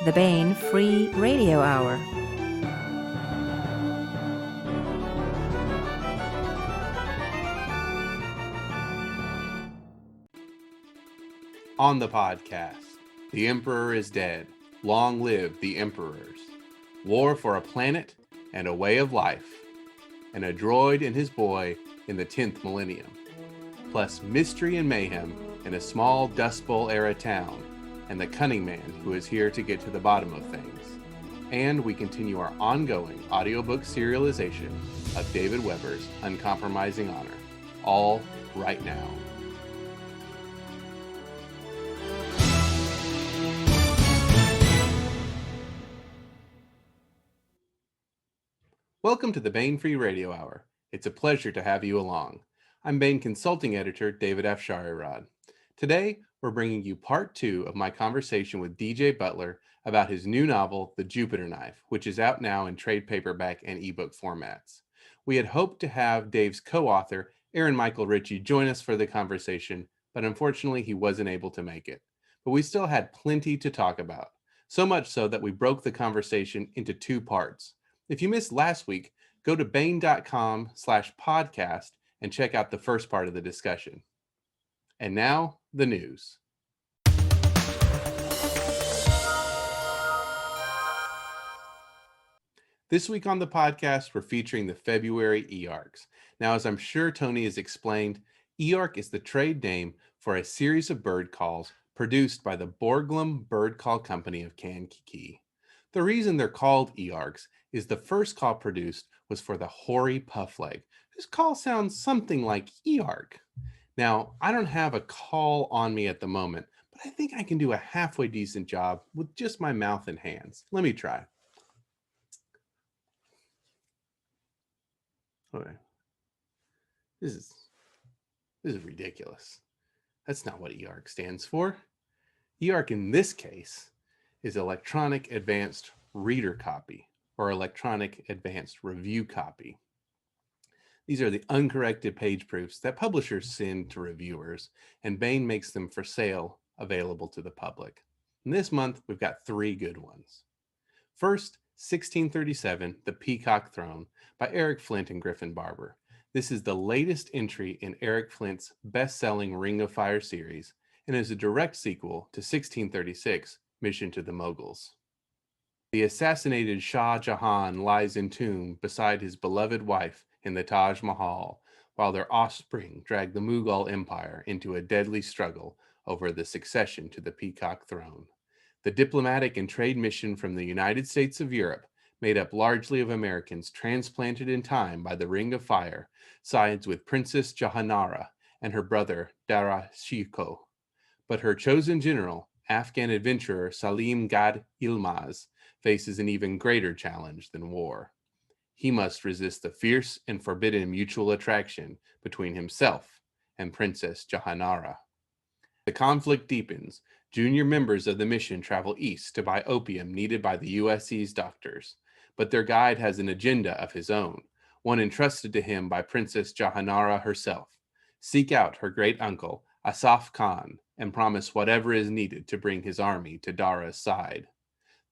the Bane Free Radio Hour. On the podcast, the Emperor is dead. Long live the Emperors. War for a planet and a way of life. And a droid and his boy in the 10th millennium. Plus mystery and mayhem in a small Dust Bowl-era town. And the cunning man who is here to get to the bottom of things. And we continue our ongoing audiobook serialization of David Weber's Uncompromising Honor. All right now. Welcome to the Bane Free Radio Hour. It's a pleasure to have you along. I'm Bane Consulting Editor David F. Sharirod. Today, we're bringing you part 2 of my conversation with DJ Butler about his new novel, The Jupiter Knife, which is out now in trade paperback and ebook formats. We had hoped to have Dave's co-author, Aaron Michael Ritchey, join us for the conversation, but unfortunately he wasn't able to make it. But we still had plenty to talk about, so much so that we broke the conversation into 2 parts. If you missed last week, go to bane.com/podcast and check out the first part of the discussion. And now, the news. This week on the podcast, we're featuring the February Ergs. Now, as I'm sure Tony has explained, Erg is the trade name for a series of bird calls produced by the Borglum Bird Call Company of Kankakee. The reason they're called Ergs is the first call produced was for the hoary puffleg, whose call sounds something like Erg. Now, I don't have a call on me at the moment, but I think I can do a halfway decent job with just my mouth and hands. Let me try. Okay. This is ridiculous. That's not what Erg stands for. Erg in this case is Electronic Advanced Reader Copy, or Electronic Advanced Review Copy. These are the uncorrected page proofs that publishers send to reviewers, and Bane makes them for sale available to the public. And this month, we've got 3 good ones. First, 1637, The Peacock Throne by Eric Flint and Griffin Barber. This is the latest entry in Eric Flint's best-selling Ring of Fire series, and is a direct sequel to 1636, Mission to the Moguls. The assassinated Shah Jahan lies entombed beside his beloved wife in the Taj Mahal, while their offspring drag the Mughal Empire into a deadly struggle over the succession to the Peacock Throne. The diplomatic and trade mission from the United States of Europe, made up largely of Americans transplanted in time by the Ring of Fire, sides with Princess Jahanara and her brother Dara Shikoh. But her chosen general, Afghan adventurer Salim Gad Ilmaz, faces an even greater challenge than war. He must resist the fierce and forbidden mutual attraction between himself and Princess Jahanara. The conflict deepens. Junior members of the mission travel east to buy opium needed by the USC's doctors, but their guide has an agenda of his own, one entrusted to him by Princess Jahanara herself. Seek out her great uncle, Asaf Khan, and promise whatever is needed to bring his army to Dara's side.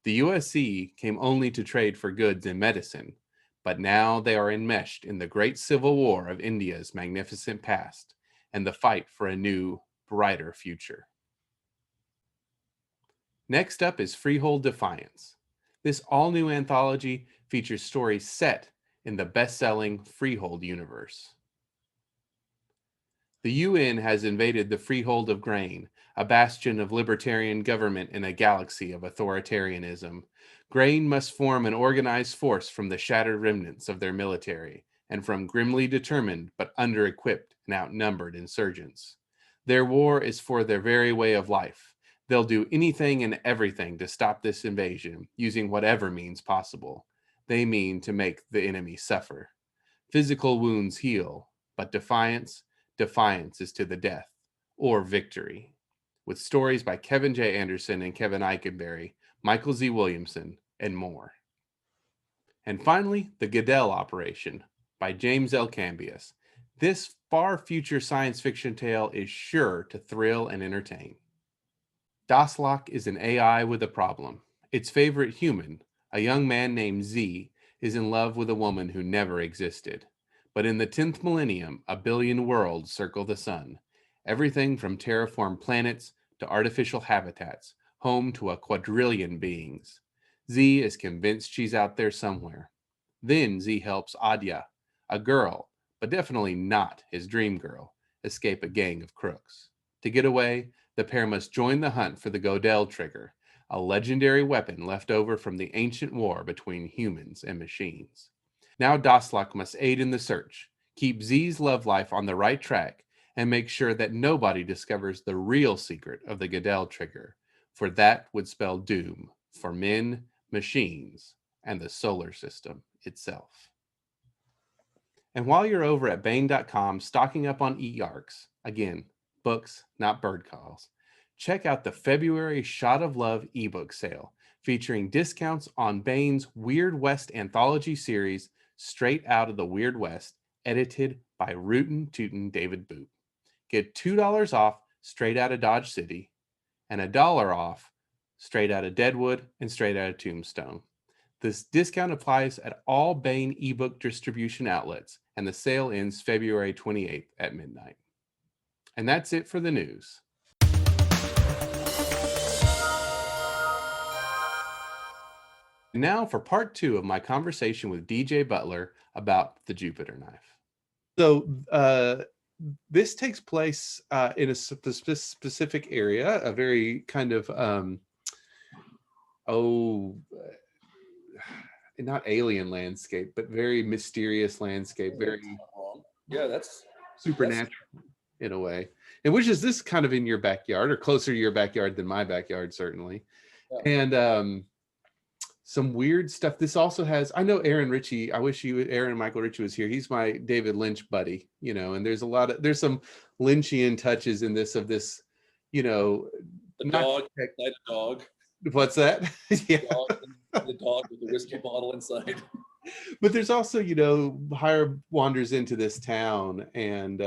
The USC came only to trade for goods and medicine, but now they are enmeshed in the great civil war of India's magnificent past and the fight for a new, brighter future. Next up is Freehold Defiance. This all-new anthology features stories set in the best-selling Freehold universe. The UN has invaded the freehold of Grain, a bastion of libertarian government in a galaxy of authoritarianism. Grain must form an organized force from the shattered remnants of their military, and from grimly determined but under-equipped and outnumbered insurgents. Their war is for their very way of life. They'll do anything and everything to stop this invasion, using whatever means possible. They mean to make the enemy suffer. Physical wounds heal, but defiance is to the death, or victory. With stories by Kevin J. Anderson and Kevin Eikenberry, Michael Z. Williamson, and more. And finally, The Goodell Operation by James L. Cambias. This far-future science fiction tale is sure to thrill and entertain. DOSLock is an AI with a problem. Its favorite human, a young man named Z, is in love with a woman who never existed. But in the 10th millennium, a billion worlds circle the sun. Everything from terraformed planets to artificial habitats, home to a quadrillion beings. Z is convinced she's out there somewhere. Then Z helps Adya, a girl, but definitely not his dream girl, escape a gang of crooks. To get away, the pair must join the hunt for the Godel trigger, a legendary weapon left over from the ancient war between humans and machines. Now Daslak must aid in the search, keep Z's love life on the right track, and make sure that nobody discovers the real secret of the Godel trigger, for that would spell doom for men, machines, and the solar system itself. And while you're over at Bane.com stocking up on e-arcs, again, books, not bird calls, check out the February Shot of Love ebook sale, featuring discounts on Bane's Weird West anthology series, Straight Out of the Weird West, edited by Rootin' Tootin' David Boot. Get $2 off Straight Out of Dodge City, and $1 off Straight Out of Deadwood and Straight Out of Tombstone. This discount applies at all Bane ebook distribution outlets, and the sale ends February 28th at midnight. And that's it for the news. Now for part 2 of my conversation with DJ Butler about the Jupiter knife. So this takes place in a specific area, a very kind of not alien landscape, but very mysterious landscape, very that's supernatural in a way. And which is this kind of in your backyard, or closer to your backyard than my backyard, certainly. Yeah. And some weird stuff. This also has, I know Aaron Ritchey, Aaron Michael Ritchey was here. He's my David Lynch buddy, and there's some Lynchian touches in this, the dog. What's that? Yeah. The dog with the whiskey bottle inside. But there's also, Hiram wanders into this town and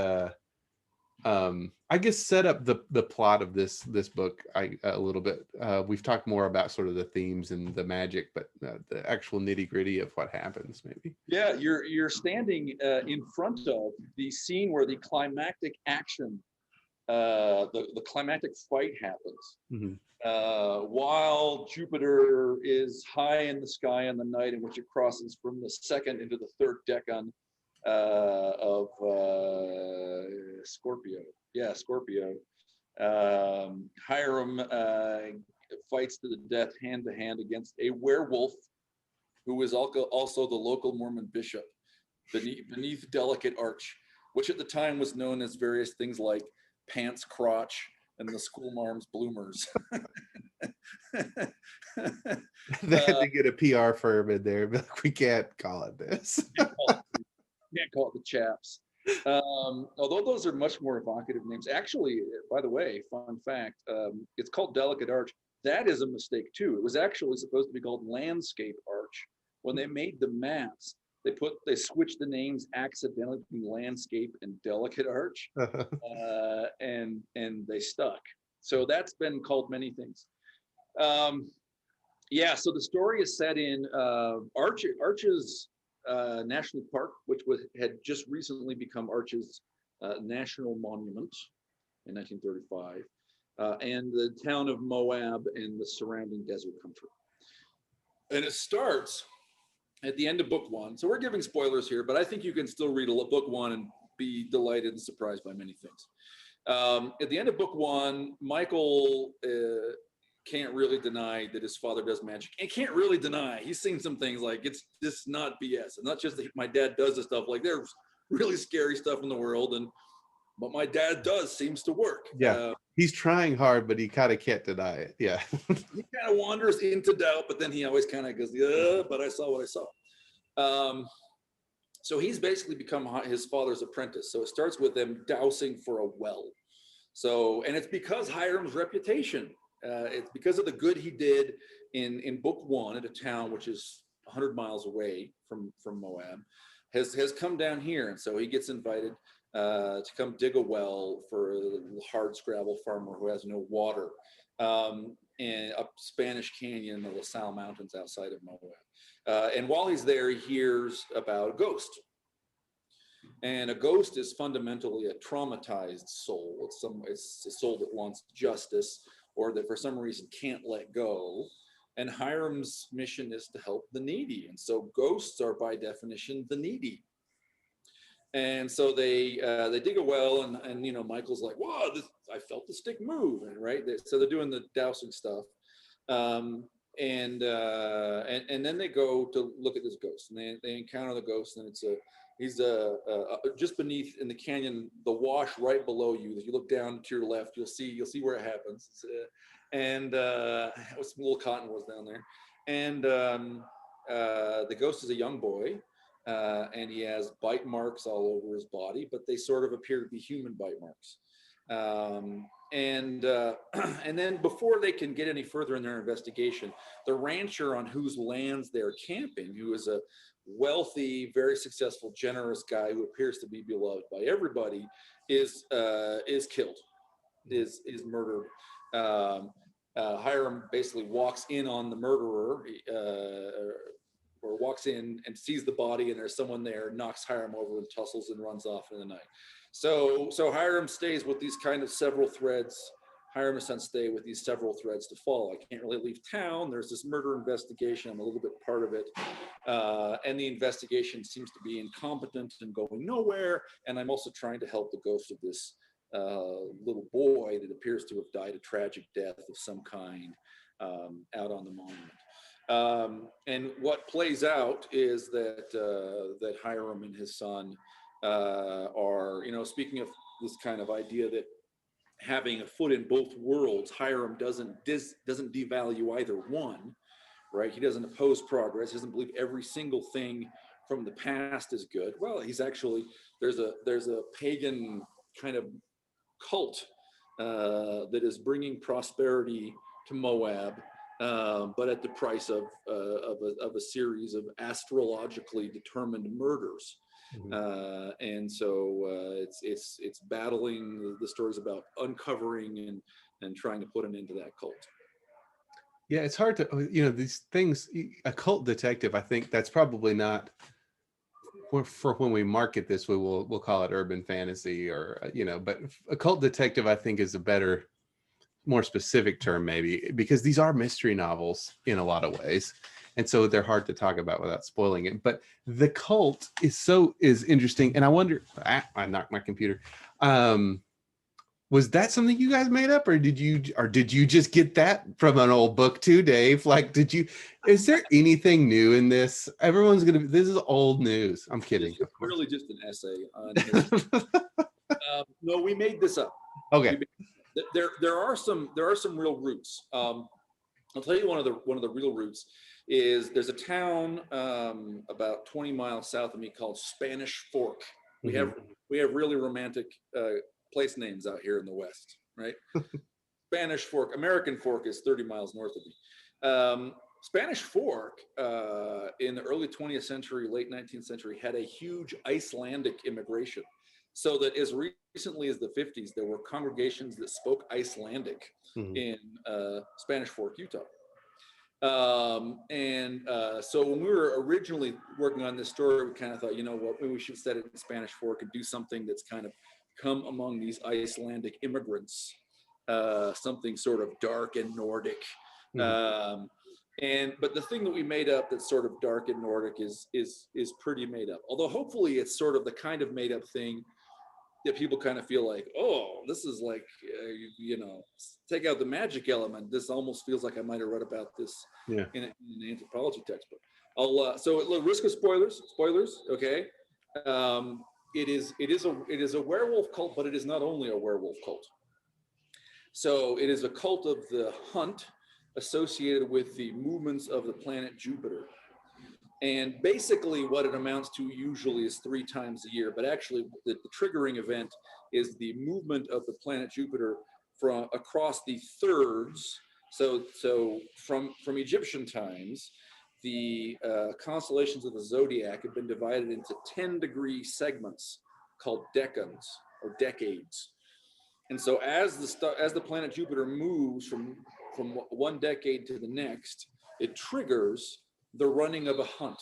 I guess set up the plot of this book a little bit. We've talked more about sort of the themes and the magic, but the actual nitty gritty of what happens, maybe. Yeah, you're standing in front of the scene where the climactic action, the climactic fight happens. Mm-hmm. While Jupiter is high in the sky in the night in which it crosses from the second into the third decan of Scorpio. Yeah, Scorpio. Hiram fights to the death hand to hand against a werewolf who is also the local Mormon bishop beneath Delicate Arch, which at the time was known as various things like Pants Crotch and the Schoolmarm's Bloomers. They had to get a PR firm in there, but we can't call it this. Can't call it the Chaps. Although those are much more evocative names. Actually, by the way, fun fact, it's called Delicate Arch. That is a mistake too. It was actually supposed to be called Landscape Arch. When they made the maps, they switched the names accidentally between Landscape and Delicate Arch, and they stuck. So that's been called many things. So the story is set in Arches National Park, which had just recently become Arches National Monument in 1935, and the town of Moab and the surrounding desert country. And it starts at the end of book 1. So we're giving spoilers here, but I think you can still read book 1 and be delighted and surprised by many things. At the end of book 1, Michael can't really deny that his father does magic. And can't really deny. He's seen some things like it's just not BS. And not just that my dad does this stuff. Like there's really scary stuff in the world, but my dad seems to work. Yeah, he's trying hard, but he kind of can't deny it. Yeah. He kind of wanders into doubt, but then he always kind of goes, yeah, but I saw what I saw. So he's basically become his father's apprentice. So it starts with them dousing for a well. So, and it's because Hiram's reputation, it's because of the good he did in book 1 at a town which is 100 miles away from Moab, has come down here. And so he gets invited to come dig a well for a hard scrabble farmer who has no water. and up Spanish Canyon in the La Salle Mountains outside of Moab. And while he's there, he hears about a ghost. And a ghost is fundamentally a traumatized soul. It's a soul that wants justice, or that for some reason can't let go. And Hiram's mission is to help the needy. And so ghosts are by definition the needy. And so they dig a well, and you know, Michael's like, whoa, I felt the stick move, right? So they're doing the dousing stuff. And then they go to look at this ghost, and they encounter the ghost, and he's just beneath in the canyon, the wash right below you. If you look down to your left, you'll see where it happens. And some little cottonwoods down there. And the ghost is a young boy, and he has bite marks all over his body, but they sort of appear to be human bite marks. And then before they can get any further in their investigation, the rancher on whose lands they're camping, who is a wealthy, very successful, generous guy who appears to be beloved by everybody, is killed, is murdered. Hiram basically walks in on the murderer, or walks in and sees the body, and there's someone there, knocks Hiram over and tussles and runs off in the night. So Hiram stays with these kind of several threads. Hiram and his son stay with these several threads to follow. I can't really leave town. There's this murder investigation. I'm a little bit part of it. And the investigation seems to be incompetent and going nowhere. And I'm also trying to help the ghost of this little boy that appears to have died a tragic death of some kind out on the monument. And what plays out is that Hiram and his son are, you know, speaking of this kind of idea that having a foot in both worlds, Hiram doesn't devalue either one, right? He doesn't oppose progress. He doesn't believe every single thing from the past is good. Well, he's actually, there's a pagan kind of cult that is bringing prosperity to Moab, but at the price of a series of astrologically determined murders. Mm-hmm. And so it's battling the stories about uncovering and trying to put an end to that cult. Yeah, it's hard to, you know, these things. Occult Detective, I think that's probably not for when we market this. We'll call it urban fantasy, or you know, but Occult Detective I think is a better, more specific term maybe, because these are mystery novels in a lot of ways, and so they're hard to talk about without spoiling it. But the cult is interesting, and I wonder. I knocked my computer. Was that something you guys made up, or did you just get that from an old book too, Dave? Like, is there anything new in this? This is old news. I'm kidding. It's really just an essay on no, we made this up. Okay. There are some real roots. I'll tell you one of the real roots is there's a town about 20 miles south of me called Spanish Fork. We have really romantic place names out here in the West, right? Spanish Fork, American Fork is 30 miles north of me. Spanish Fork in the early 20th century, late 19th century had a huge Icelandic immigration. So that as recently as the 50s, there were congregations that spoke Icelandic in Spanish Fork, Utah. So when we were originally working on this story, we kind of thought, you know what, maybe we should set it in Spanish Fork and do something that's kind of come among these Icelandic immigrants, something sort of dark and Nordic. But the thing that we made up that's sort of dark and Nordic is pretty made up. Although hopefully it's sort of the kind of made up thing that people kind of feel like, oh, this is like, you know, take out the magic element. This almost feels like I might have read about this in an anthropology textbook. So look, risk of spoilers, okay. It is a werewolf cult, but it is not only a werewolf cult. So it is a cult of the hunt associated with the movements of the planet Jupiter. And basically what it amounts to usually is 3 times a year, but actually the triggering event is the movement of the planet Jupiter from across the thirds. So from Egyptian times, the constellations of the zodiac have been divided into 10-degree segments called decans or decades. And so as the planet Jupiter moves from from one decade to the next, it triggers the running of a hunt.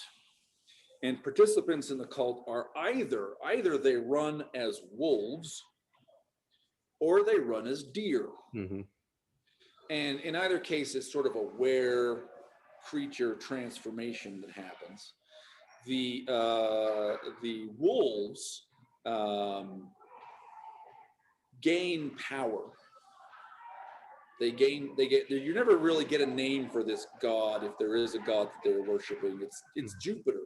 And participants in the cult are either they run as wolves or they run as deer. Mm-hmm. And in either case, it's sort of a were creature transformation that happens. The wolves gain power. You never really get a name for this god, if there is a god that they're worshiping. It's Jupiter.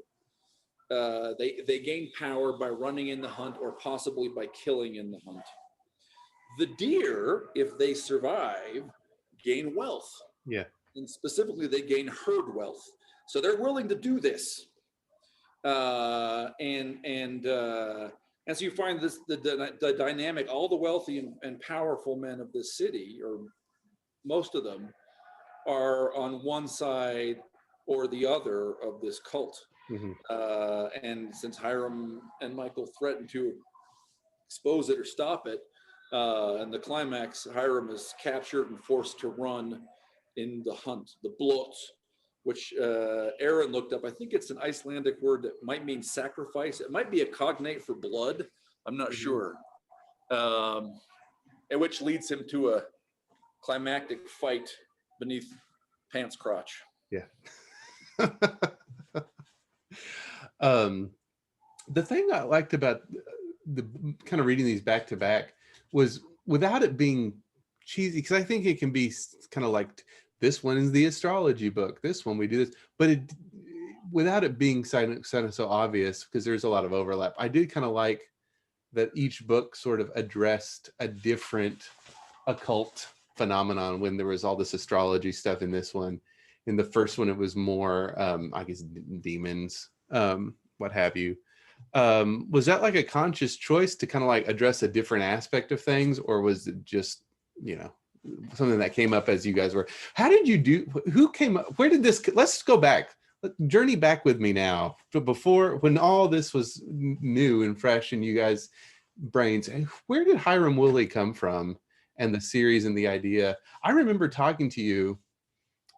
They gain power by running in the hunt or possibly by killing in the hunt. The deer, if they survive, gain wealth. Yeah. And specifically, they gain herd wealth. So they're willing to do this. And so you find this the dynamic. All the wealthy and powerful men of this city, or most of them, are on one side or the other of this cult. Mm-hmm. And since Hiram and Michael threatened to expose it or stop it, and the climax, Hiram is captured and forced to run in the hunt, the blot, which Aaron looked up. I think it's an Icelandic word that might mean sacrifice. It might be a cognate for blood. I'm not sure. And which leads him to a climactic fight beneath Pants' crotch. Yeah. The thing I liked about the kind of reading these back to back was without it being cheesy, because I think it can be kind of like, this one is the astrology book, this one we do this, but it, without it being so obvious, because there's a lot of overlap. I did kind of like that each book sort of addressed a different occult phenomenon. When there was all this astrology stuff in this one, in the first one it was more I guess demons, what have you. Was that like a conscious choice to kind of like address a different aspect of things, or was it just, you know, something that came up as you guys were? How did you do, who came up, where did this, let's go back, journey back with me now to before, when all this was new and fresh in you guys' brains. Where did Hiram Wooley come from, and the series and the idea? I remember talking to you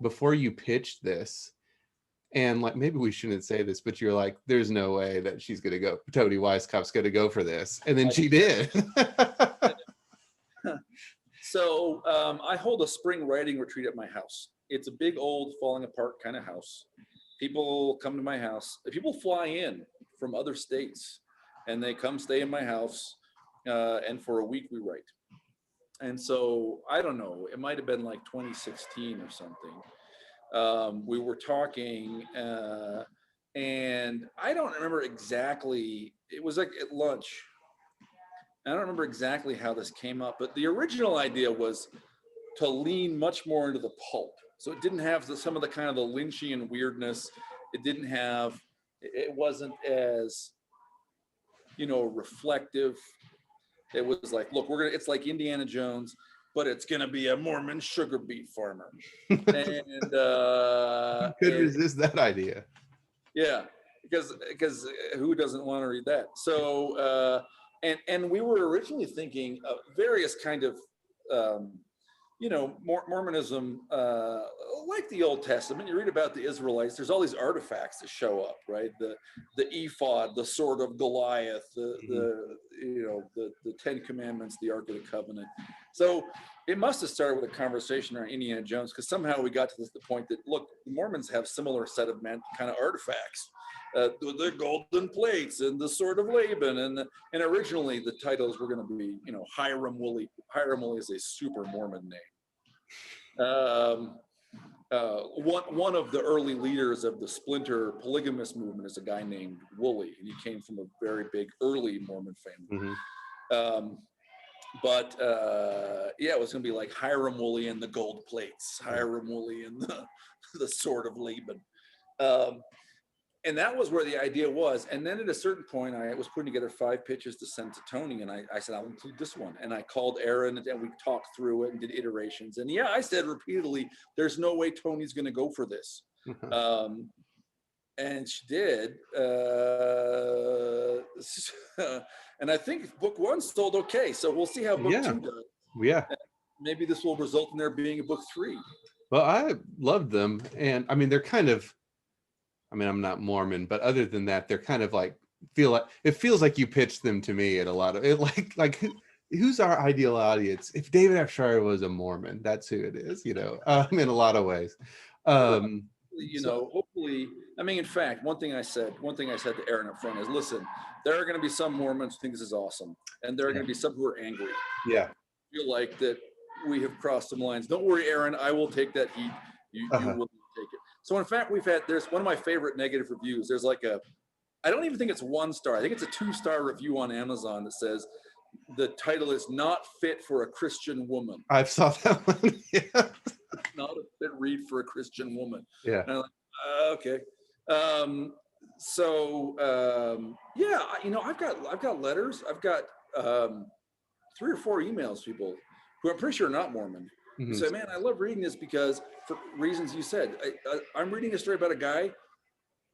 before you pitched this, and like, maybe we shouldn't say this, but you're like, there's no way that she's gonna go, Tony Weisskopf's gonna go for this, and then she did. So I hold a spring writing retreat at my house. It's a big, old, falling apart kind of house. People come to my house. People fly in from other states, and they come stay in my house, and for a week we write. And so, I don't know, it might have been like 2016 or something. We were talking, and I don't remember exactly, it was like at lunch. I don't remember exactly how this came up, but the original idea was to lean much more into the pulp. So it didn't have some of the kind of the Lynchian weirdness. It wasn't as, you know, reflective. It was like, look, it's like Indiana Jones, but it's gonna be a Mormon sugar beet farmer. And could resist that idea. Yeah, because who doesn't want to read that? So and we were originally thinking of various kind of you know, Mormonism, like the Old Testament. You read about the Israelites, there's all these artifacts that show up, right? The ephod, the sword of Goliath, the Ten Commandments, the Ark of the Covenant. So it must have started with a conversation around Indiana Jones, because somehow we got to the point that, look, the Mormons have similar set of kind of artifacts. The golden plates and the sword of Laban, and originally the titles were going to be, you know, Hiram Wooley. Hiram Wooley is a super Mormon name. One of the early leaders of the splinter polygamous movement is a guy named Wooley, and he came from a very big early Mormon family. Mm-hmm. Yeah, it was going to be like Hiram Wooley and the gold plates, Hiram Wooley and the sword of Laban. And that was where the idea was. And then at a certain point, I was putting together 5 pitches to send to Tony. And I said, I'll include this one. And I called Aaron, and we talked through it and did iterations. And yeah, I said repeatedly, there's no way Tony's going to go for this. And she did. And I think book 1 sold okay. So we'll see how book 2 does. Yeah. maybe this will result in there being a book 3. Well, I loved them, and I mean, they're kind of. I mean, I'm not Mormon, but other than that, they're kind of like it feels like you pitched them to me at a lot of it. Like who's our ideal audience? If David F. Shire was a Mormon, that's who it is. You know, in a lot of ways. Hopefully, I mean, in fact, one thing I said to Aaron up front is, listen, there are going to be some Mormons who think this is awesome, and there are going to be some who are angry. Yeah. Feel like that we have crossed some lines. Don't worry, Aaron, I will take that heat. You will take it. So in fact, there's one of my favorite negative reviews. There's like I don't even think it's 1 star. I think it's a 2-star review on Amazon that says the title is not fit for a Christian woman. I saw that one. Yeah. Not a fit read for a Christian woman. Yeah. And I'm like, okay. Yeah, I've got letters. I've got 3 or 4 emails, people who I'm pretty sure are not Mormon. Mm-hmm. Say, man, I love reading this because for reasons you said. I'm reading a story about a guy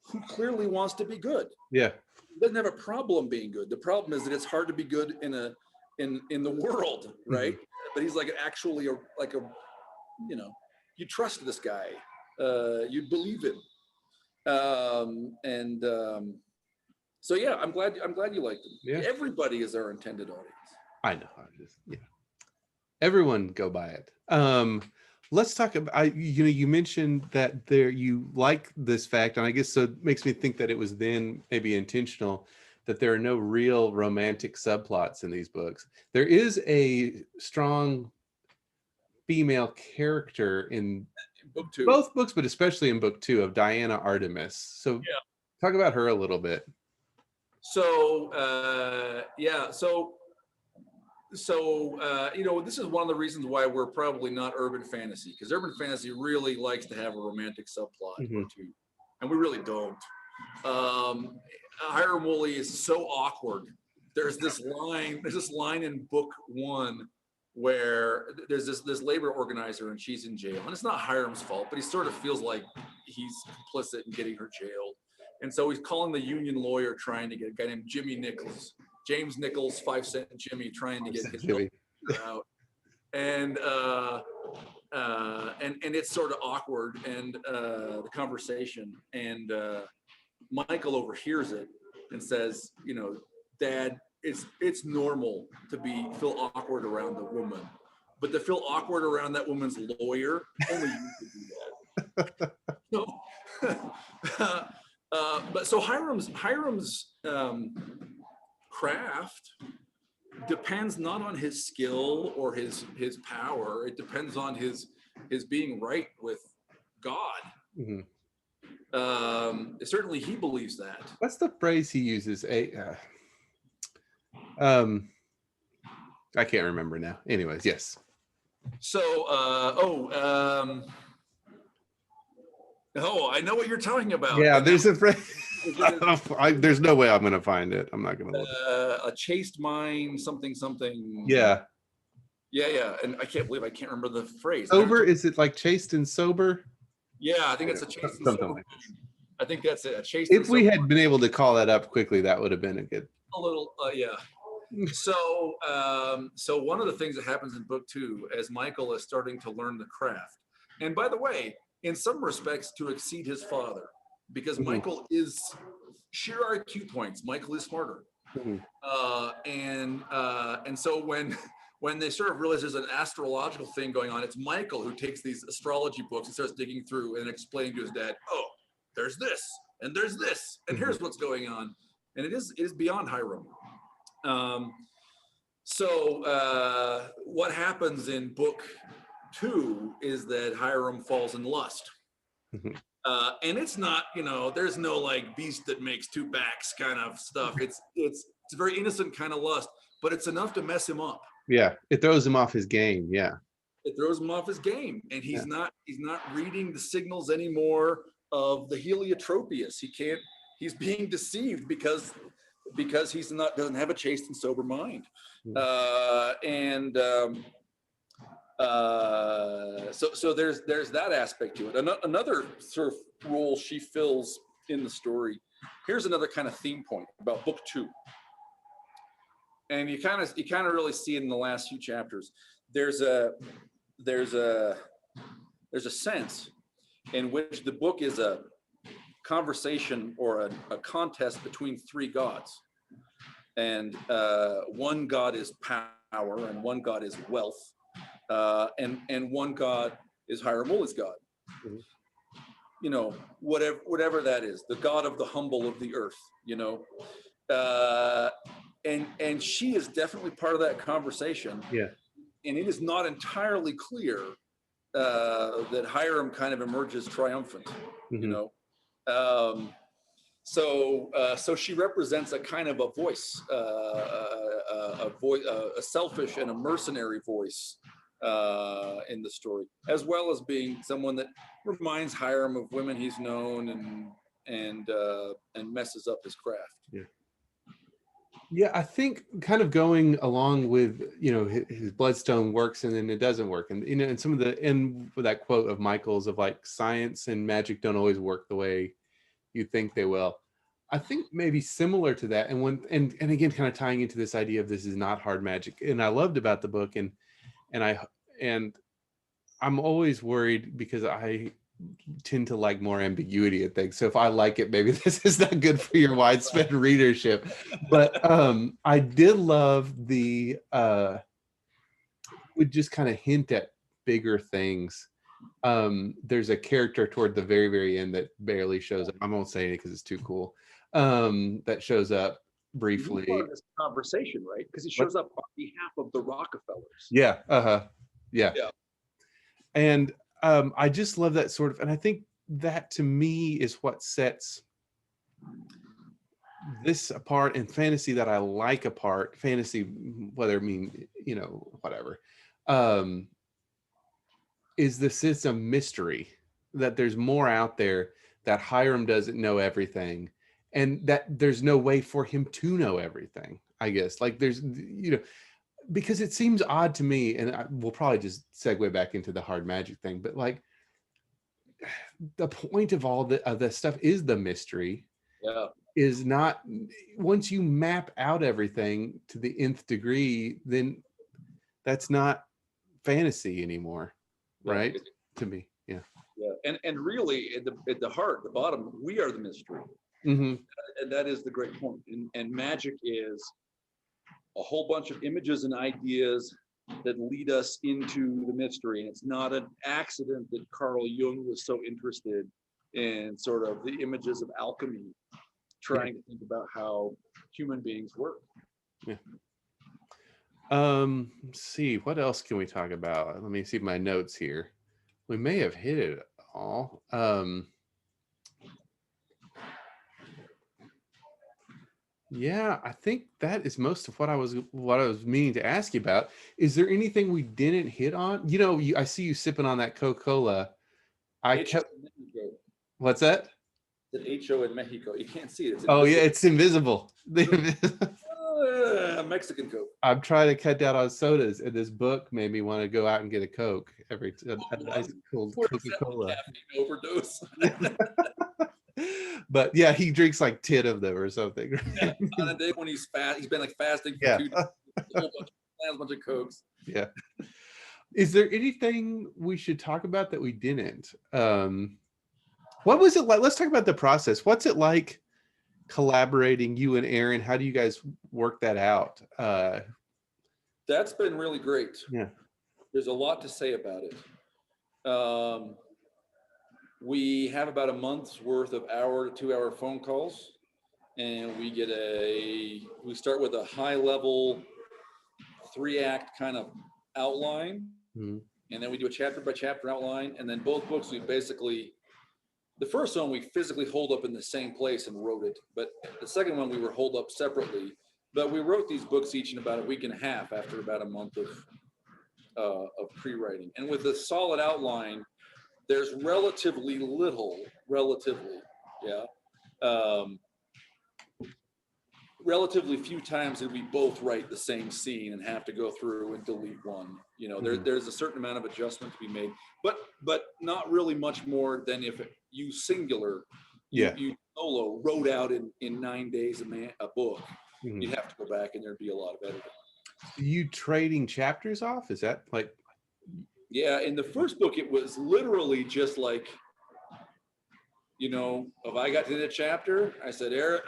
who clearly wants to be good. Yeah. He doesn't have a problem being good. The problem is that it's hard to be good in the world, right? Mm-hmm. But he's like actually you trust this guy, you believe him, so yeah, I'm glad you liked them. Yeah. Everybody is our intended audience. I know. Everyone go buy it. Let's talk about. You mentioned that you like this fact, and I guess so. It makes me think that it was then maybe intentional that there are no real romantic subplots in these books. There is a strong female character in book 2, both books, but especially in book 2 of Diana Artemis. So talk about her a little bit. So this is one of the reasons why we're probably not urban fantasy, because urban fantasy really likes to have a romantic subplot, mm-hmm. too, and we really don't. Hiram Wooley is so awkward. There's this line in book 1 where there's this labor organizer and she's in jail, and it's not Hiram's fault, but he sort of feels like he's complicit in getting her jailed, and so he's calling the union lawyer, trying to get a guy named James Nichols, 5 Cent Jimmy, trying to get his out, and it's sort of awkward, and the conversation, and Michael overhears it and says, Dad, it's normal to feel awkward around the woman, but to feel awkward around that woman's lawyer, only you could do that. But so Hiram's craft depends not on his skill or his power. It depends on his being right with God. Mm-hmm. Certainly he believes that. What's the phrase he uses? I can't remember now. Anyways, yes. So, I know what you're talking about. Yeah, there's a phrase. There's no way I'm going to find it. I'm not going to look. A chaste mind, something. Yeah. Yeah. And I can't remember the phrase. Sober? Is it like chaste and sober? Yeah, I think it's a chaste and sober. Like I think that's it. A chaste. If we had been able to call that up quickly, that would have been a little, yeah. So one of the things that happens in book 2, as Michael is starting to learn the craft, and by the way, in some respects to exceed his father, because mm-hmm. Michael is sheer IQ points. Michael is smarter, mm-hmm. And so when they sort of realize there's an astrological thing going on, it's Michael who takes these astrology books and starts digging through and explaining to his dad, oh, there's this and there's this and here's what's going on, and it is beyond Hiram. What happens in book 2 is that Hiram falls in lust. Mm-hmm. And it's not, there's no like beast that makes 2 backs kind of stuff. It's a very innocent kind of lust, but it's enough to mess him up. Yeah, it throws him off his game. Yeah, it throws him off his game, and he's not reading the signals anymore of the heliotropius. He's being deceived because he doesn't have a chaste and sober mind. So there's that aspect to it. Another sort of role she fills in the story. Here's another kind of theme point about book 2. And you kind of really see it in the last few chapters. there's a sense in which the book is a conversation or a contest between three gods, and one god is power, and one god is wealth, and one god is Hiram Wooley's god. Mhm. You know, whatever that is, the god of the humble of the earth. You know, and she is definitely part of that conversation. Yeah. And it is not entirely clear that Hiram kind of emerges triumphant. Mhm. You know, so she represents a kind of a voice, a selfish and a mercenary voice in the story, as well as being someone that reminds Hiram of women he's known and messes up his craft. Yeah. Yeah, I think kind of going along with, you know, his bloodstone works and then it doesn't work. And, you know, and some of the, and with that quote of Michael's of like, science and magic don't always work the way you think they will. I think maybe similar to that. And when, and again, kind of tying into this idea of this is not hard magic. And I loved about the book, and I'm always worried because I tend to like more ambiguity in things. So if I like it, maybe this is not good for your widespread readership. But I did love the would just kind of hint at bigger things. There's a character toward the very, very end that barely shows up. I won't say it because it's too cool. That shows up briefly. Part of this conversation, right? Because he shows up on behalf of the Rockefellers. Yeah. Yeah. Yeah. And I just love that sort of, and I think that to me is what sets this apart, and fantasy that I like apart, fantasy, whether it mean, you know, whatever, is the sense of mystery, that there's more out there, that Hiram doesn't know everything, and that there's no way for him to know everything, I guess. Like there's, you know, because it seems odd to me, and we'll probably just segue back into the hard magic thing, but like the point of all the stuff is the mystery. Yeah. Is not, once you map out everything to the nth degree, then that's not fantasy anymore, right? Yeah. To me, yeah. Yeah, and really at the heart, the bottom, we are the mystery. Mm-hmm. And that is the great point. And magic is a whole bunch of images and ideas that lead us into the mystery. And it's not an accident that Carl Jung was so interested in sort of the images of alchemy, trying to think about how human beings work. Yeah. Let's see, what else can we talk about? Let me see my notes here. We may have hit it all. Yeah, I think that is most of what I was meaning to ask you about. Is there anything we didn't hit on? You know, I see you sipping on that Coca-Cola. What's that? The HO in Mexico. You can't see it. It's oh yeah, it's invisible. Mexican Coke. I'm trying to cut down on sodas, and this book made me want to go out and get a Coke a nice cold Coca-Cola. Overdose. But yeah, he drinks like 10 of them or something. Yeah, on a day when he's fast, he's been like fasting for 2 days. A bunch of Cokes. Yeah. Is there anything we should talk about that we didn't? What was it like? Let's talk about the process. What's it like collaborating, you and Aaron? How do you guys work that out? That's been really great. Yeah. There's a lot to say about it. We have about a month's worth of 1 to 2 hour phone calls, and we start with a high level 3-act kind of outline. Mm-hmm. And then we do a chapter by chapter outline. And then both books, we basically, the first one we physically holed up in the same place and wrote it. But the second one we were holed up separately. But we wrote these books each in about a week and a half after about a month of pre-writing. And with a solid outline, there's relatively few times that we both write the same scene and have to go through and delete one. You know, there's a certain amount of adjustment to be made, but not really much more than if you singular, you solo wrote out in 9 days a book. Mm-hmm. You'd have to go back and there'd be a lot of editing. You trading chapters off? Is that like? Yeah, in the first book, it was literally just like, if I got to the chapter, I said, Eric,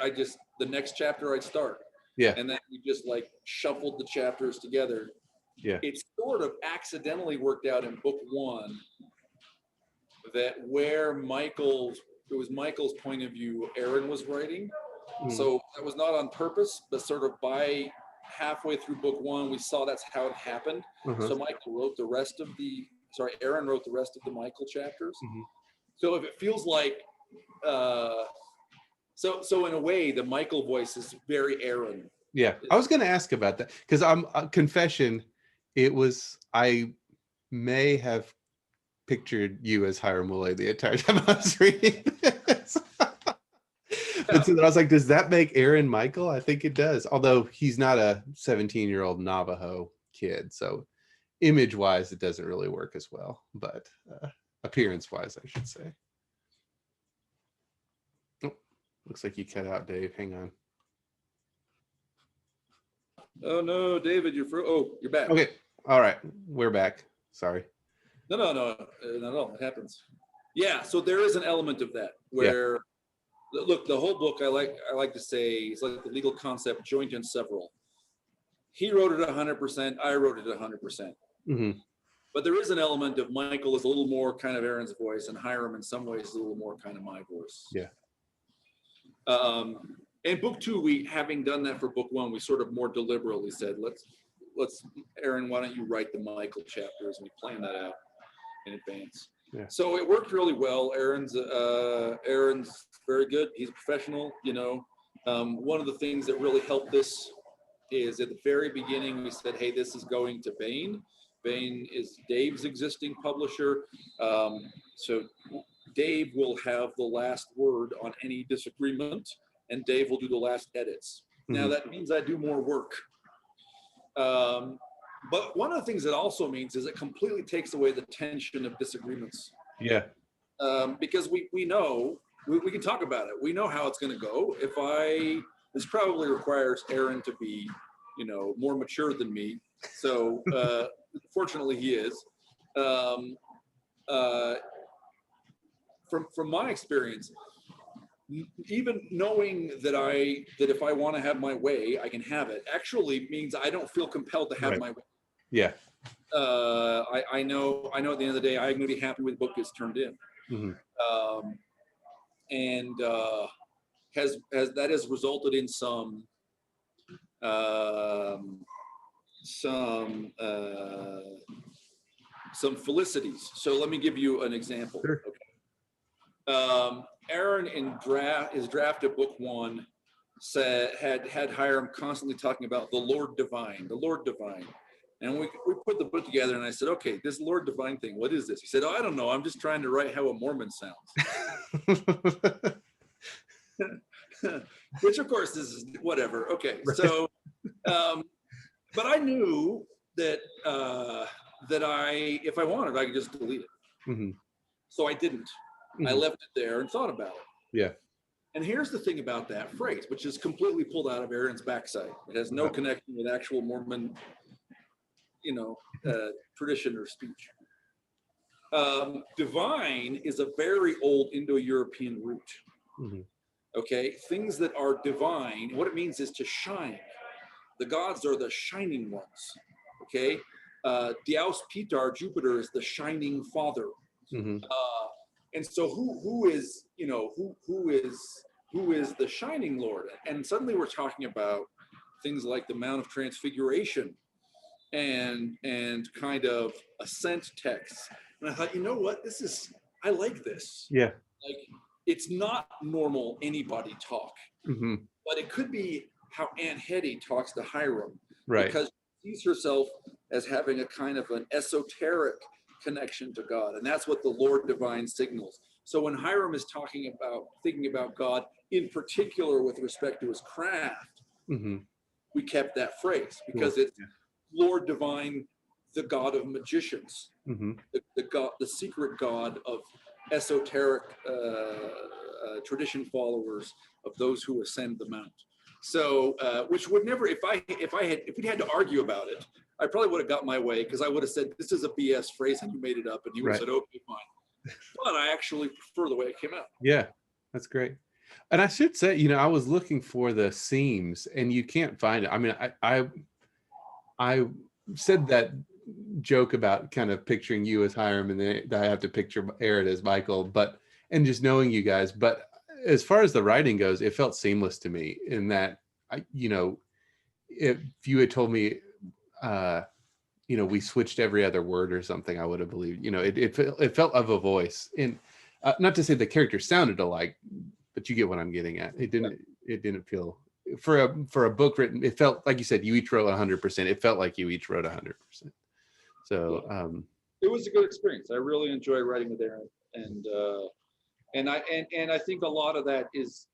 the next chapter I'd start. Yeah. And then we just like shuffled the chapters together. Yeah. It sort of accidentally worked out in book one that where it was Michael's point of view, Aaron was writing. Mm. So that was not on purpose, but sort of by halfway through book one, we saw that's how it happened. So Aaron wrote the rest of the Michael chapters. Mm-hmm. So if it feels like, so in a way, the Michael voice is very Aaron. Yeah, I was going to ask about that because confession, I may have pictured you as Hiram Wooley the entire time I was reading this. But so I was like, does that make Aaron Michael? I think it does, although he's not a 17-year-old Navajo kid, so image-wise, it doesn't really work as well, but appearance-wise, I should say. Oh, looks like you cut out, Dave. Hang on. Oh no, David, you're back. Okay, all right, we're back. Sorry. No, not at all. It happens. Yeah, so there is an element of that where, look, the whole book I like to say it's like the legal concept, joint and several. He wrote it 100%. I wrote it 100%. Mm-hmm. But there is an element of Michael is a little more kind of Aaron's voice, and Hiram in some ways is a little more kind of my voice. Yeah. In book two, having done that for book one, we sort of more deliberately said, let's Aaron, why don't you write the Michael chapters, and we planned that out in advance. Yeah. So it worked really well. Aaron's very good. He's a professional. One of the things that really helped this is at the very beginning we said, hey, this is going to Bain. Bain is Dave's existing publisher. So Dave will have the last word on any disagreement, and Dave will do the last edits. Mm-hmm. Now that means I do more work. But one of the things it also means is it completely takes away the tension of disagreements. Yeah. Because we know, we can talk about it. We know how it's going to go. This probably requires Aaron to be, more mature than me. So fortunately he is. From my experience, even knowing that if I want to have my way, I can have it, actually means I don't feel compelled to have my way. Yeah. I know at the end of the day, I'm going to be happy with the book gets turned in. Mm-hmm. That has resulted in some felicities. So let me give you an example. Sure. Okay. Aaron in his draft of book one had Hiram constantly talking about the Lord Divine. And we put the book together, and I said, okay, this Lord Divine thing, what is this? He said, I don't know. I'm just trying to write how a Mormon sounds. Which, of course, this is whatever. Okay, right. So, but I knew that if I wanted, I could just delete it. Mm-hmm. So I didn't. Mm-hmm. I left it there and thought about it. Yeah. And here's the thing about that phrase, which is completely pulled out of Aaron's backside. It has no connection with actual Mormon tradition or speech. Divine is a very old Indo-European root. Mm-hmm. Okay, things that are divine, what it means is to shine. The gods are the shining ones. Okay, Dios Pitar, Jupiter, is the shining father. Mm-hmm. And so who is the shining Lord? And suddenly we're talking about things like the Mount of Transfiguration and kind of ascent texts. And I thought, you know what, I like this. Yeah. Like, it's not normal anybody talk, mm-hmm. but it could be how Aunt Hetty talks to Hiram, right? Because she sees herself as having a kind of an esoteric connection to God, and that's what the Lord Divine signals. So when Hiram is thinking about God in particular with respect to his craft, mm-hmm. we kept that phrase because it's Lord Divine, the God of magicians, mm-hmm. the secret God of esoteric tradition followers, of those who ascend the mount. So, which would never, if we'd had to argue about it, I probably would have got my way, because I would have said, this is a BS phrase and you made it up, and he would have said, okay, fine. But I actually prefer the way it came out. Yeah, that's great. And I should say, you know, I was looking for the seams and you can't find it. I mean, I said that joke about kind of picturing you as Hiram, and then I have to picture Aaron as Michael, and just knowing you guys. But as far as the writing goes, it felt seamless to me in that, you know, if you had told me, you know, we switched every other word or something, I would have believed. You know, it felt of a voice. And not to say the characters sounded alike, but you get what I'm getting at. It didn't feel, for a book written, it felt like you said you each wrote 100%. It felt like you each wrote 100%. So it was a good experience. I really enjoy writing with Aaron, and I think a lot of that is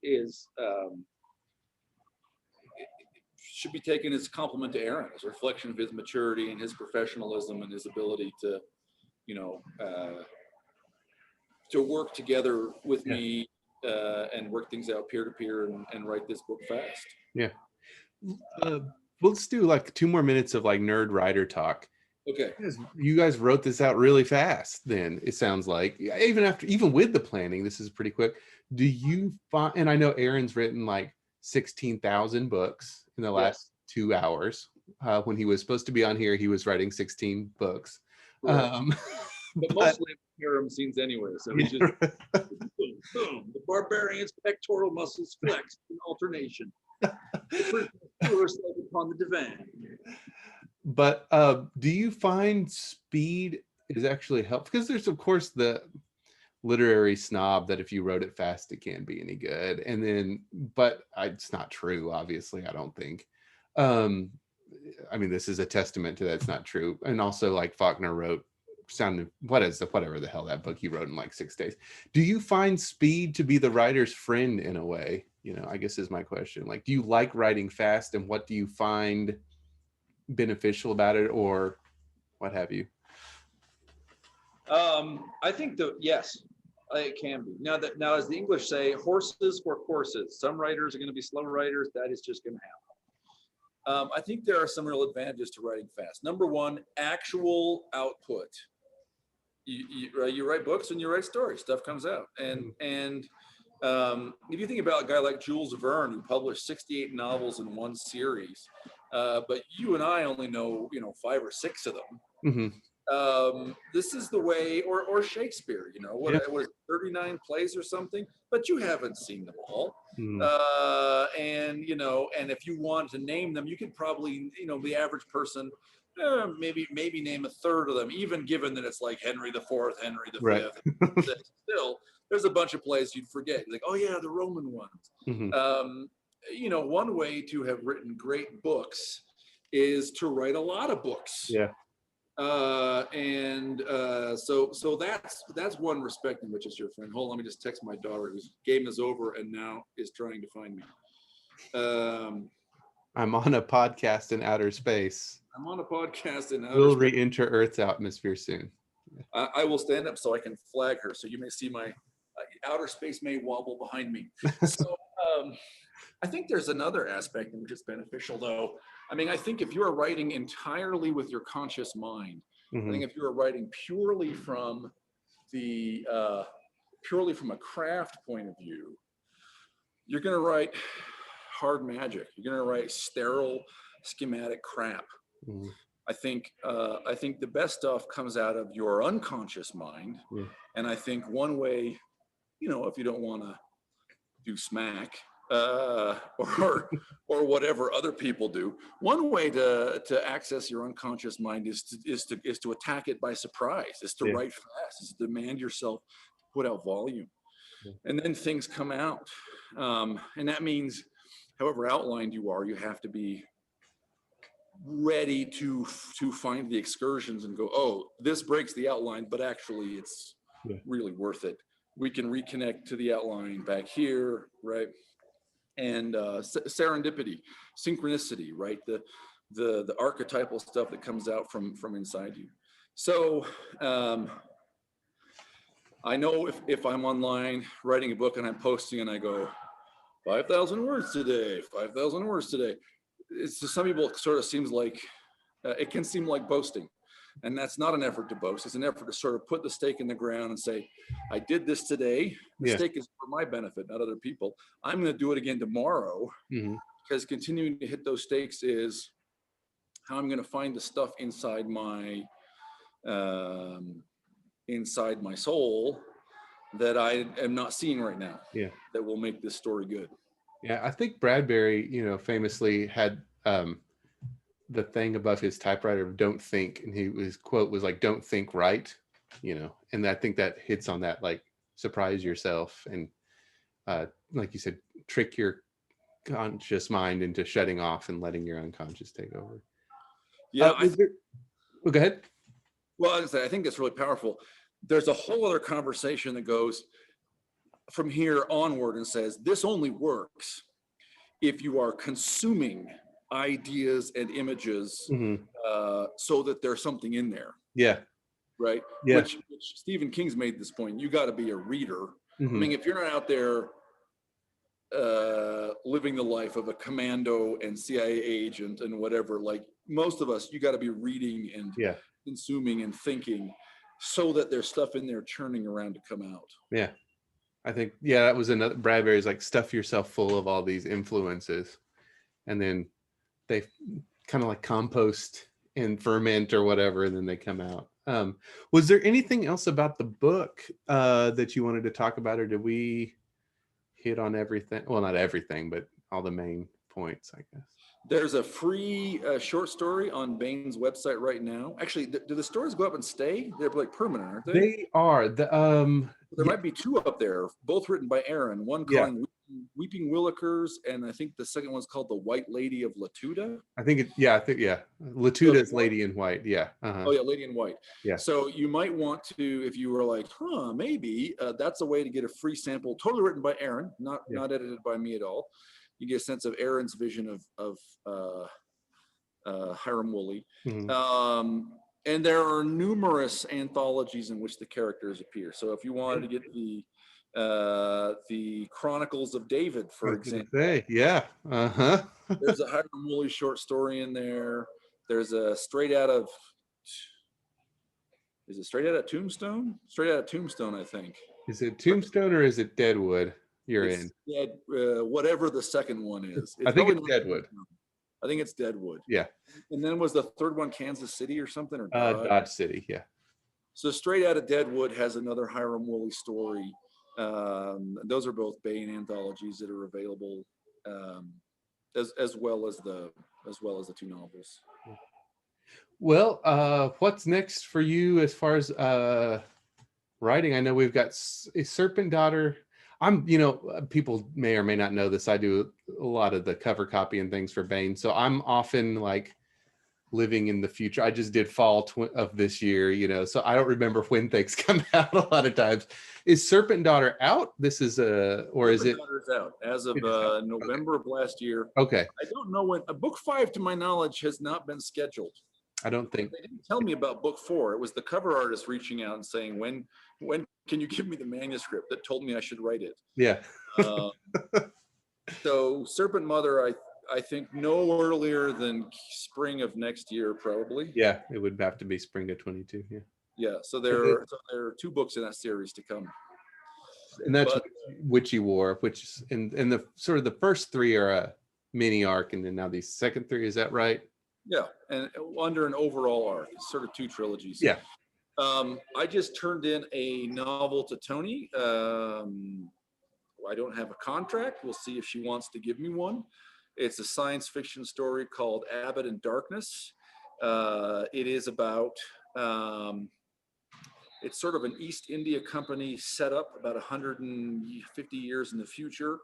should be taken as a compliment to Aaron, as a reflection of his maturity and his professionalism and his ability to, you know, to work together with me and work things out peer to peer and write this book fast. Yeah. Let's do like 2 more minutes of like nerd writer talk. Okay. You guys wrote this out really fast then, it sounds like. Even with the planning, this is pretty quick. Do you find, and I know Aaron's written like 16,000 books in the last 2 hours. When he was supposed to be on here, he was writing 16 books. Right. But mostly Hiram scenes anyway. So we just boom, boom. The barbarian's pectoral muscles flex in alternation. Upon the divan. But do you find speed is actually helpful? Because there's of course the literary snob that if you wrote it fast, it can't be any good. And then, but it's not true, obviously, I don't think. I mean, this is a testament to that it's not true. And also, like Faulkner wrote, whatever the hell that book he wrote in like 6 days. Do you find speed to be the writer's friend in a way? You know, I guess is my question. Like, do you like writing fast, and what do you find beneficial about it, or what have you? I think yes, it can be. Now, as the English say, horses for courses. Some writers are going to be slow writers. That is just going to happen. I think there are some real advantages to writing fast. Number one, actual output. You write books and you write stories. Stuff comes out, and if you think about a guy like Jules Verne, who published 68 novels in one series, but you and I only know 5 or 6 of them. Mm-hmm. This is the way, or Shakespeare, what was 39 plays or something, but you haven't seen them all. Mm. And if you want to name them, you could probably, the average person, maybe name a third of them, even given that it's like Henry IV, Henry V. Right. Still, there's a bunch of plays you'd forget. Like, oh yeah, the Roman ones. Mm-hmm. One way to have written great books is to write a lot of books. Yeah. So that's one respect in which is your friend. Hold on, let me just text my daughter, whose game is over and now is trying to find me. I'm on a podcast in outer space. We'll re-enter Earth's atmosphere soon. I will stand up so I can flag her, so you may see my outer space may wobble behind me. So I think there's another aspect in which it's beneficial, though. I mean, I think if you are writing entirely with your conscious mind, mm-hmm. I think if you are writing purely from a craft point of view, you're going to write hard magic. You're going to write sterile, schematic crap. Mm-hmm. I think the best stuff comes out of your unconscious mind. Yeah. And I think one way, if you don't want to do smack, or whatever other people do, one way to access your unconscious mind is to attack it by surprise, is to write fast, is to demand yourself to put out volume, and then things come out. And that means, however outlined you are, you have to be ready to find the excursions and go, oh, this breaks the outline, but actually it's really worth it. We can reconnect to the outline back here, right? And serendipity, synchronicity, right? The archetypal stuff that comes out from inside you. So I know if I'm online writing a book and I'm posting and I go, 5,000 words today, 5,000 words today. It's to some people, it sort of seems like, it can seem like boasting. And that's not an effort to boast. It's an effort to sort of put the stake in the ground and say, I did this today. The stake is for my benefit, not other people. I'm going to do it again tomorrow, because continuing to hit those stakes is how I'm going to find the stuff inside my soul that I am not seeing right now. Yeah, that will make this story good. Yeah, I think Bradbury, famously had the thing above his typewriter of "Don't think," and his quote was like, "Don't think right," and I think that hits on that, like, surprise yourself and, like you said, trick your conscious mind into shutting off and letting your unconscious take over. Yeah, go ahead. Well, I think that's really powerful. There's a whole other conversation that goes from here onward and says this only works if you are consuming ideas and images so that there's something in there. Yeah. Right. Yeah. Which Stephen King's made this point. You got to be a reader. I mean, if you're not out there living the life of a commando and CIA agent and whatever, like most of us, you got to be reading and consuming and thinking so that there's stuff in there churning around to come out. Yeah. I think, that was another, Bradbury's like, stuff yourself full of all these influences, and then they kind of like compost and ferment or whatever, and then they come out. Was there anything else about the book that you wanted to talk about, or did we hit on everything? Well, not everything, but all the main points, I guess. There's a free short story on Bane's website right now. Actually, do the stories go up and stay? They're like permanent, aren't they? They are. There might be two up there, both written by Aaron. One calling Weeping Willikers, and I think the second one's called The White Lady of Latuda. Latuda is Lady in White. Yeah. Oh yeah, Lady in White. Yeah. So you might want to, if you were like, maybe that's a way to get a free sample, totally written by Aaron, not edited by me at all. You get a sense of Aaron's vision of Hiram Wooley. And there are numerous anthologies in which the characters appear. So if you wanted to get the Chronicles of David, for example. There's a Hiram Wooley short story in there. There's a straight out of Tombstone? Straight out of Tombstone, I think. Is it Tombstone or is it Deadwood? Whatever the second one is. I think it's Deadwood. I think it's Deadwood. Yeah. And then was the third one Kansas City or something? Or Dodge City, yeah. So Straight Out of Deadwood has another Hiram Wooley story. Those are both Bane anthologies that are available, as well as the two novels. Well, what's next for you as far as writing? I know we've got a Serpent Daughter. People may or may not know this. I do a lot of the cover copy and things for Bane, so I'm often like living in the future. I just did fall of this year, so I don't remember when things come out a lot of times. Is Serpent Daughter out? This is Serpent Daughter's out as of November of last year. Okay. I don't know when. Book 5, to my knowledge, has not been scheduled. I don't think they didn't tell me about book 4. It was the cover artist reaching out and saying, when can you give me the manuscript, that told me I should write it. Yeah. So Serpent Mother, I think no earlier than spring of next year, probably. Yeah, it would have to be spring of 22. Yeah. Yeah. So there are 2 books in that series to come. And that's Witchy War, which is in the sort of the first 3 are a mini arc, and then now these second 3, is that right? Yeah, and under an overall arc, it's sort of 2 trilogies. Yeah. I just turned in a novel to Tony. I don't have a contract. We'll see if she wants to give me one. It's a science fiction story called Abbott in Darkness. It is about, it's sort of an East India Company setup about 150 years in the future.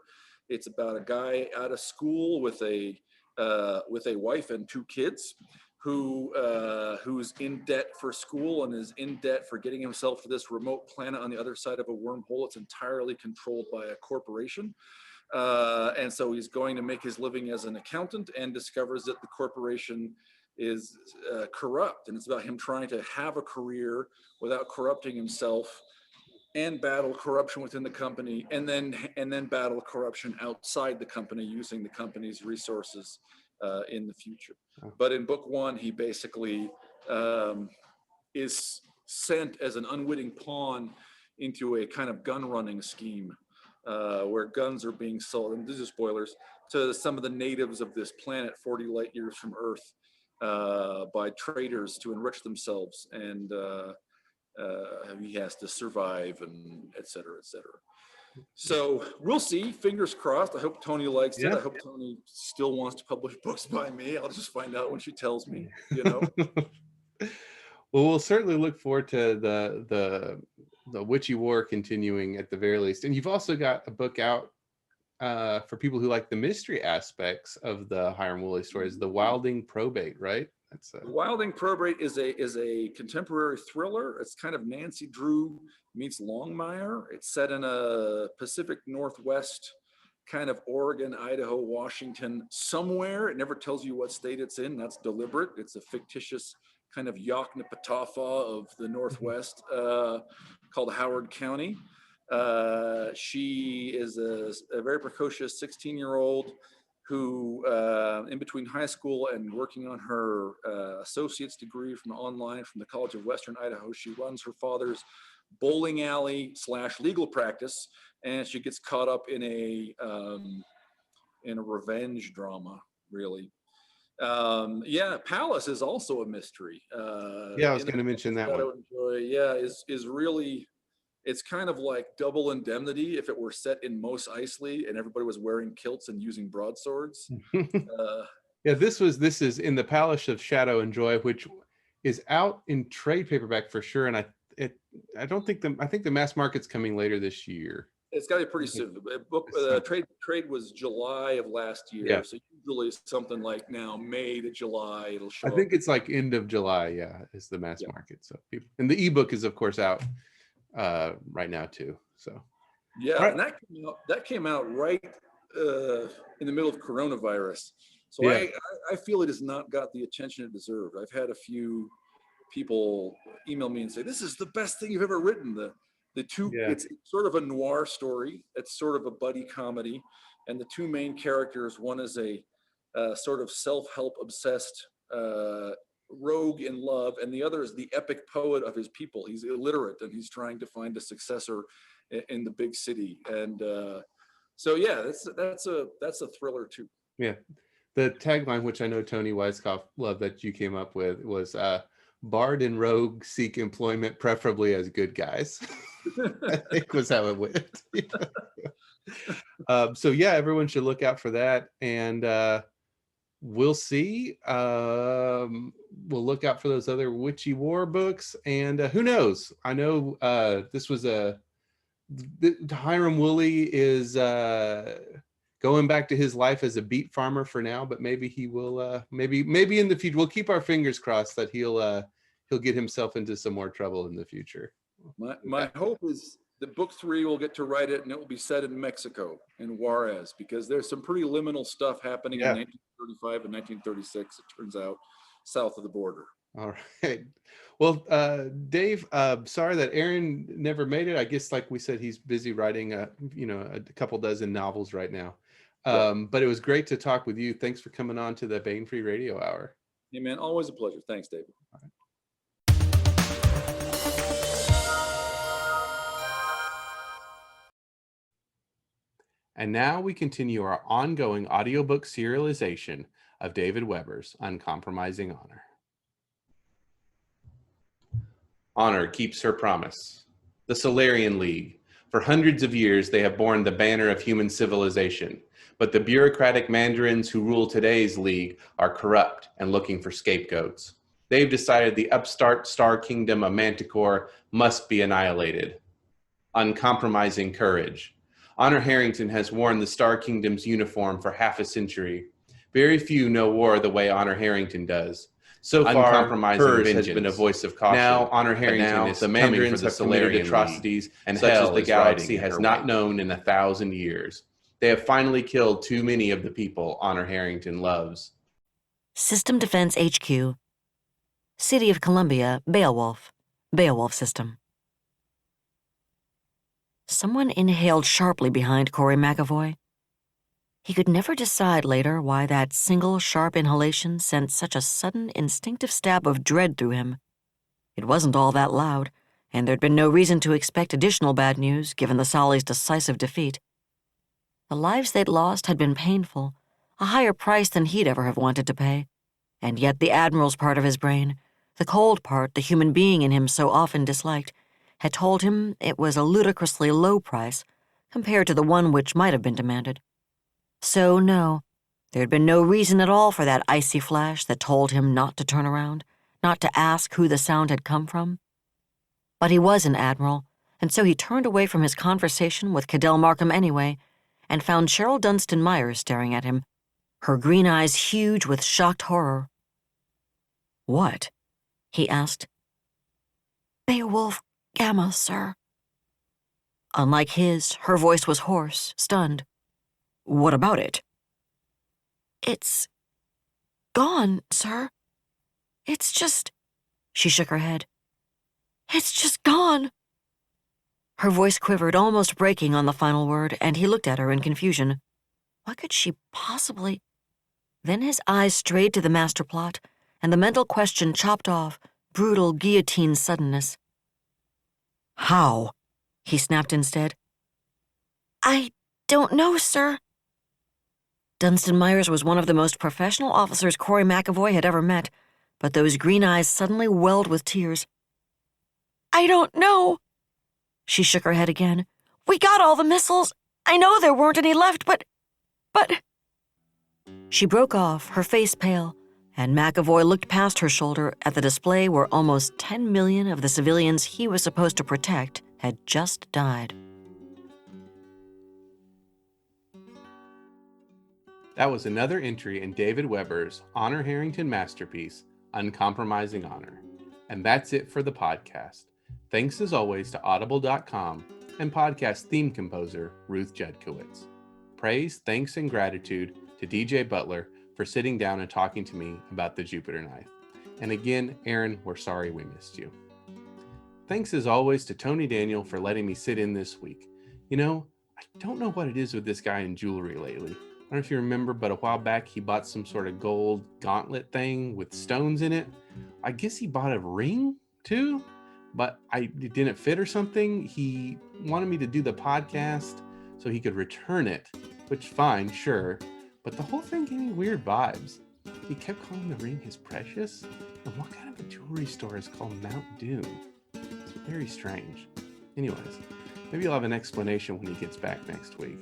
It's about a guy out of school with a wife and 2 kids who's in debt for school and is in debt for getting himself to this remote planet on the other side of a wormhole. It's entirely controlled by a corporation. And so he's going to make his living as an accountant and discovers that the corporation is corrupt. And it's about him trying to have a career without corrupting himself and battle corruption within the company, and then battle corruption outside the company using the company's resources in the future. But in book one, he basically is sent as an unwitting pawn into a kind of gun running scheme where guns are being sold, and these are spoilers, to some of the natives of this planet 40 light years from Earth by traders to enrich themselves, and he has to survive, and et cetera, et cetera. So we'll see. Fingers crossed. I hope Tony likes it. I hope Tony still wants to publish books by me. I'll just find out when she tells me, you know. Well, we'll certainly look forward to the Witchy War continuing at the very least. And you've also got a book out for people who like the mystery aspects of the Hiram Wooley stories, The Wilding Probate, right? That's The Wilding Probate is a contemporary thriller. It's kind of Nancy Drew meets Longmire. It's set in a Pacific Northwest, kind of Oregon, Idaho, Washington, somewhere. It never tells you what state it's in. That's deliberate. It's a fictitious kind of Yoknapatawpha of the Northwest called Howard County. She is a very precocious 16-year-old who, in between high school and working on her associate's degree from the College of Western Idaho, she runs her father's bowling alley / legal practice, and she gets caught up in a revenge drama, really. Palace is also a mystery. I was going to mention that one. Is really, it's kind of like Double Indemnity if it were set in Mos Eisley and everybody was wearing kilts and using broadswords. This is in the Palace of Shadow and Joy, which is out in trade paperback for sure. And I think the mass market's coming later this year. It's got to be pretty soon. Trade was July of last year, so usually something like now May to July it'll show. I think it's like end of July, is the mass market. So and the ebook is of course out right now too. So and that came out right in the middle of coronavirus. So I feel it has not got the attention it deserved. I've had a few people email me and say, "This is the best thing you've ever written." It's sort of a noir story. It's sort of a buddy comedy, and the two main characters, one is a sort of self-help obsessed rogue in love, and the other is the epic poet of his people. He's illiterate and he's trying to find a successor in the big city. And that's a thriller too. Yeah, the tagline, which I know Tony Weiskopf loved, that you came up with was "Bard and rogue seek employment, preferably as good guys." I think was how it went. Everyone should look out for that, and we'll see. We'll look out for those other Witchy War books, and who knows? I know this was Hiram Wooley is going back to his life as a beet farmer for now, but maybe he will. Maybe in the future, we'll keep our fingers crossed that he'll get himself into some more trouble in the future. My hope is that book 3 will get to write it, and it will be set in Mexico, in Juarez, because there's some pretty liminal stuff happening in 1935 and 1936, it turns out, south of the border. All right. Well, Dave, sorry that Aaron never made it. I guess, like we said, he's busy writing a couple dozen novels right now. But it was great to talk with you. Thanks for coming on to the Bane Free Radio Hour. Hey, man, always a pleasure. Thanks, David. All right. And now we continue our ongoing audiobook serialization of David Weber's Uncompromising Honor. Honor keeps her promise. The Solarian League. For hundreds of years, they have borne the banner of human civilization. But the bureaucratic mandarins who rule today's league are corrupt and looking for scapegoats. They've decided the upstart star kingdom of Manticore must be annihilated. Uncompromising courage. Honor Harrington has worn the Star Kingdom's uniform for half a century. Very few know war the way Honor Harrington does. So far, Uncompromising has been a voice of caution. Now, Honor Harrington is the mandarins have committed atrocities and such as the galaxy has not known in 1,000 years. They have finally killed too many of the people Honor Harrington loves. System Defense HQ. City of Columbia, Beowulf. Beowulf System. Someone inhaled sharply behind Corey McAvoy. He could never decide later why that single sharp inhalation sent such a sudden instinctive stab of dread through him. It wasn't all that loud, and there'd been no reason to expect additional bad news given the Solly's decisive defeat. The lives they'd lost had been painful, a higher price than he'd ever have wanted to pay, and yet the Admiral's part of his brain, the cold part the human being in him so often disliked, had told him it was a ludicrously low price compared to the one which might have been demanded. So no, there'd been no reason at all for that icy flash that told him not to turn around, not to ask who the sound had come from. But he was an admiral, and so he turned away from his conversation with Cadell Markham anyway, and found Cheryl Dunstan Myers staring at him, her green eyes huge with shocked horror. "What?" he asked. "Beowulf Gamma, sir." Unlike his, her voice was hoarse, stunned. "What about it?" "It's gone, sir. It's just..." She shook her head. "It's just gone." Her voice quivered, almost breaking on the final word, and he looked at her in confusion. What could she possibly... Then his eyes strayed to the master plot, and the mental question chopped off, brutal guillotine suddenness. "How?" he snapped instead. "I don't know, sir." Dunstan Myers was one of the most professional officers Corey McAvoy had ever met, but those green eyes suddenly welled with tears. "I don't know." She shook her head again. "We got all the missiles. I know there weren't any left, but... She broke off, her face pale, and McAvoy looked past her shoulder at the display where almost 10 million of the civilians he was supposed to protect had just died. That was another entry in David Weber's Honor Harrington masterpiece, Uncompromising Honor. And that's it for the podcast. Thanks as always to Audible.com and podcast theme composer Ruth Jedkowitz. Praise, thanks, and gratitude to DJ Butler for sitting down and talking to me about the Jupiter knife. And again, Aaron, we're sorry we missed you. Thanks as always to Tony Daniel for letting me sit in this week. You know, I don't know what it is with this guy in jewelry lately. I don't know if you remember, but a while back he bought some sort of gold gauntlet thing with stones in it. I guess he bought a ring too, but it didn't fit or something. He wanted me to do the podcast so he could return it, which fine, sure. But the whole thing gave me weird vibes. He kept calling the ring his precious. And what kind of a jewelry store is called Mount Doom? It's very strange. Anyways, maybe I'll have an explanation when he gets back next week.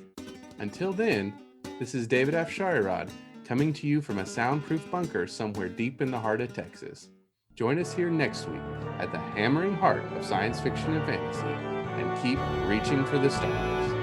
Until then, this is David F. Sharirod coming to you from a soundproof bunker somewhere deep in the heart of Texas. Join us here next week at the hammering heart of science fiction and fantasy, and keep reaching for the stars.